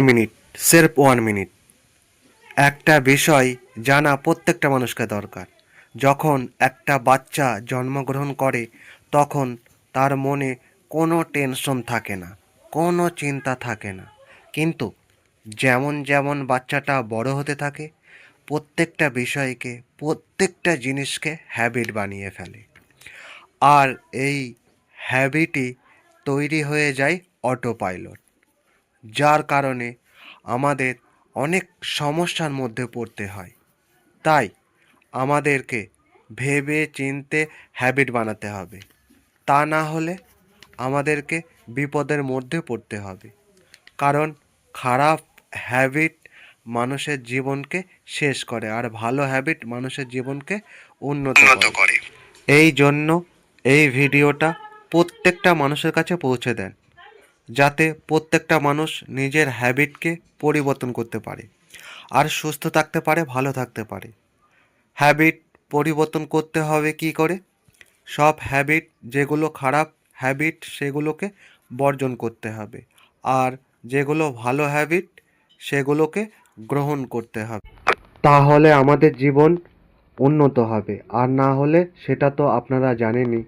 Minute, সির্ফ 1 minute. একটা বিষয় জানা প্রত্যেকটা মানুষকে দরকার। যখন একটা বাচ্চা জন্মগ্রহণ করে তখন তার মনে কোনো টেনশন থাকে না, কোনো চিন্তা থাকে না। কিন্তু যেমন যেমন বাচ্চাটা বড় হতে থাকে প্রত্যেকটা বিষয়কে, প্রত্যেকটা জিনিসকে হ্যাবিট বানিয়ে ফেলে। আর এই হ্যাবিটই তৈরি হয়ে যায় অটো পাইলট, যার কারণে আমাদের অনেক সমস্যার মধ্যে পড়তে হয়। তাই আমাদেরকে ভেবে চিন্তে হ্যাবিট বানাতে হবে, তা না হলে আমাদেরকে বিপদের মধ্যে পড়তে হবে। কারণ খারাপ হ্যাবিট মানুষের জীবনকে শেষ করে, আর ভালো হ্যাবিট মানুষের জীবনকে উন্নত করে। এই জন্য এই ভিডিওটা প্রত্যেকটা মানুষের কাছে পৌঁছে দেন, যাতে প্রত্যেকটা মানুষ নিজের হ্যাবিটকে পরিবর্তন করতে পারে আর সুস্থ থাকতে পারে, ভালো থাকতে পারে। হ্যাবিট পরিবর্তন করতে হবে কি করে? সব হ্যাবিট যেগুলো খারাপ হ্যাবিট সেগুলোকে বর্জন করতে হবে, আর যেগুলো ভালো হ্যাবিট সেগুলোকে গ্রহণ করতে হবে। তাহলে আমাদের জীবন উন্নত হবে, আর না হলে সেটা তো আপনারা জানেনই